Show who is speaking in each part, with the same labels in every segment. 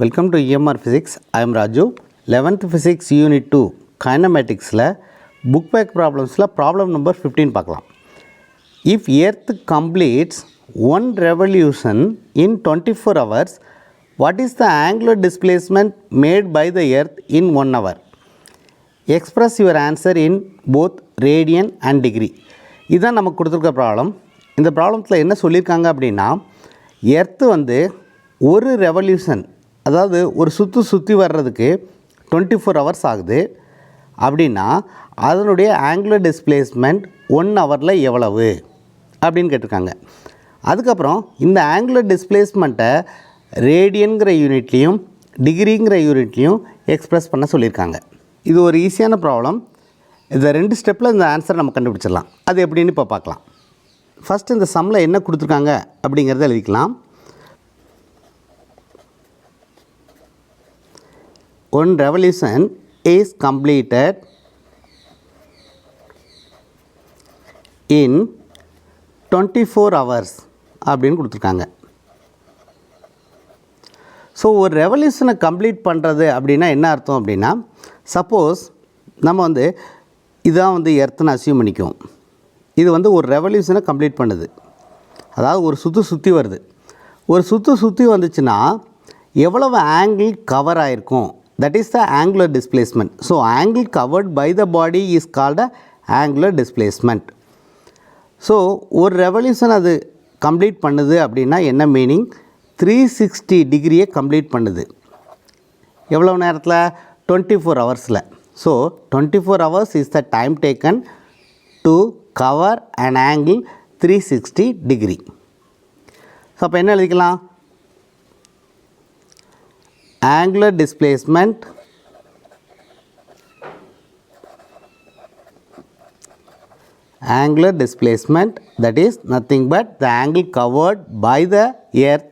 Speaker 1: Welcome to EMR Physics. I am Raju. 11th Physics Unit 2 Kinematics la book back problems la problem number 15 பார்க்கலாம். If Earth completes one revolution in 24 hours, what is the angular displacement made by the Earth in 1 hour? Express your answer in both radian and degree. இதான் நமக்கு கொடுத்துருக்க problem. இந்த ப்ராப்ளத்தில் என்ன சொல்லியிருக்காங்க அப்படின்னா, earth வந்து ஒரு ரெவல்யூஷன், அதாவது ஒரு சுற்றி வர்றதுக்கு 24 ஹவர்ஸ் ஆகுது அப்படின்னா அதனுடைய ஆங்குலர் டிஸ்பிளேஸ்மெண்ட் 1 ஹவரில் எவ்வளவு அப்படின்னு கேட்டிருக்காங்க. அதுக்கப்புறம் இந்த ஆங்குலர் டிஸ்பிளேஸ்மெண்ட்டை ரேடியன்கிற யூனிட்லேயும் டிகிரிங்கிற யூனிட்லேயும் எக்ஸ்ப்ரெஸ் பண்ண சொல்லியிருக்காங்க. இது ஒரு ஈஸியான ப்ராப்ளம். இந்த 2 ஸ்டெப்பில் இந்த ஆன்சரை நம்ம கண்டுபிடிச்சிடலாம். அது எப்படின்னு இப்போ பார்க்கலாம். ஃபஸ்ட்டு இந்த சம்மில் என்ன கொடுத்துருக்காங்க அப்படிங்கிறத எழுதிக்கலாம். One revolution is completed in 24 hours அப்படின்னு கொடுத்துருக்காங்க. ஸோ ஒரு ரெவல்யூஷனை கம்ப்ளீட் பண்ணுறது அப்படின்னா என்ன அர்த்தம் அப்படின்னா, சப்போஸ் நம்ம வந்து இதான் வந்து எர்த்துன்னு அசியூம் பண்ணிக்குவோம். இது வந்து ஒரு ரெவல்யூஷனை கம்ப்ளீட் பண்ணுது, அதாவது ஒரு சுற்றி வருது. ஒரு சுற்றி வந்துச்சுன்னா எவ்வளவு ஆங்கிள் கவர் ஆகிருக்கும், that is the angular displacement. So angle covered by the body is called a angular displacement. So ஒரு ரெவல்யூஷன் அது கம்ப்ளீட் பண்ணுது அப்படின்னா என்ன மீனிங், 360 டிகிரியை கம்ப்ளீட் பண்ணுது. எவ்வளோ நேரத்தில், 24 ஹவர்ஸில். So 24 hours is the time taken to cover an angle 360 degree. So அப்போ என்ன எழுதிக்கலாம், angular displacement that is nothing but the angle covered by the earth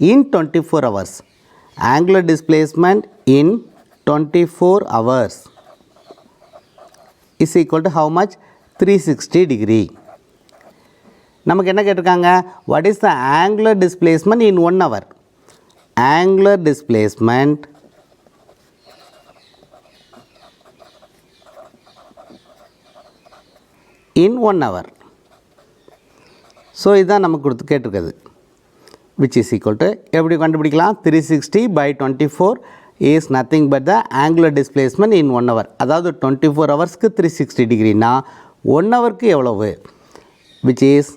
Speaker 1: in 24 hours. Angular displacement in 24 hours is equal to how much, 360 degree. நமக்கு என்ன கேட்டிருக்காங்க, what is the angular displacement in 1 hour? Angular displacement in 1 hour. So இதுதான் நமக்கு கொடுத்து கேட்டிருக்குது. which is equal to, எப்படி கண்டுபிடிக்கலாம், 360 by 24 is nothing but the angular displacement in 1 hour. அதாவது 24 ஹவர்ஸ்க்கு 360 டிகிரினா 1 ஹவருக்கு எவ்வளவு, which is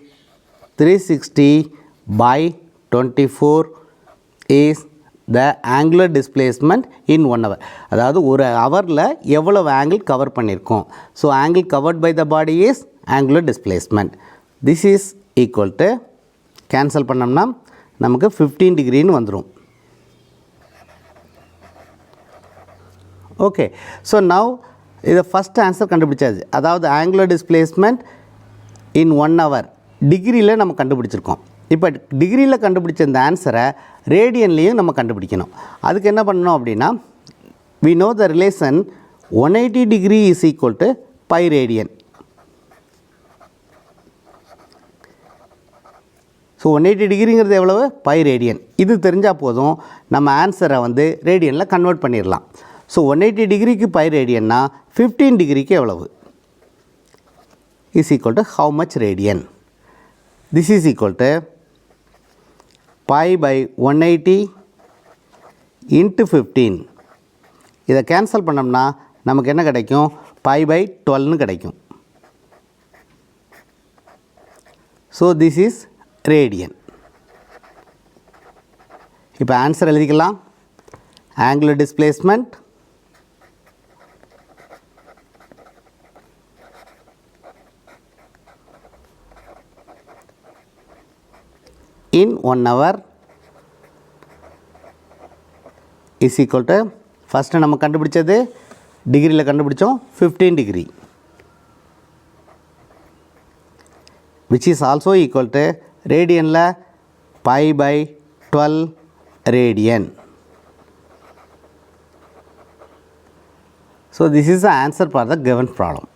Speaker 1: 360 by 24 is the angular displacement in 1 hour. அதாவது ஒரு ஹவரில் எவ்வளவு ஆங்கிள் கவர் பண்ணியிருக்கோம். So angle covered by the body is angular displacement. This is equal to, cancel பண்ணோம்னா நமக்கு 15 டிகிரின்னு வந்துடும். ஓகே, ஸோ நவ் இதை ஃபஸ்ட் ஆன்சர் கண்டுபிடிச்சாச்சு. அதாவது ஆங்குலர் டிஸ்பிளேஸ்மெண்ட் இன் 1 ஹவர் டிகிரியில் நம்ம கண்டுபிடிச்சிருக்கோம். இப்போ டிகிரியில் கண்டுபிடிச்ச இந்த ஆன்சரை ரேடியன்லேயும் நம்ம கண்டுபிடிக்கணும். அதுக்கு என்ன பண்ணணும் அப்படின்னா, we know the relation 180 degree is equal to pi radian. So 180 டிகிரிங்கிறது எவ்வளவு, பை ரேடியன். இது தெரிஞ்சால் போதும், நம்ம ஆன்சரை வந்து ரேடியனில் கன்வெர்ட் பண்ணிடலாம். ஸோ 180 டிகிரிக்கு பை ரேடியன்னா 15 டிகிரிக்கு எவ்வளவு, is equal to how much radian. This is equal to pi by 180 into 15. இதை கேன்சல் பண்ணோம்னா நமக்கு என்ன கிடைக்கும், pi by 12னு கிடைக்கும். So this is radian. இப்போ ஆன்சர் எழுதிக்கலாம். Angular displacement in 1 hour is equal to, first நம்ம கண்டுபிடிச்சது டிகிரியில் கண்டுபிடிச்சோம் 15 degree, which is also equal to ரேடியனில் pi by 12 radian. So this is the answer for the given problem.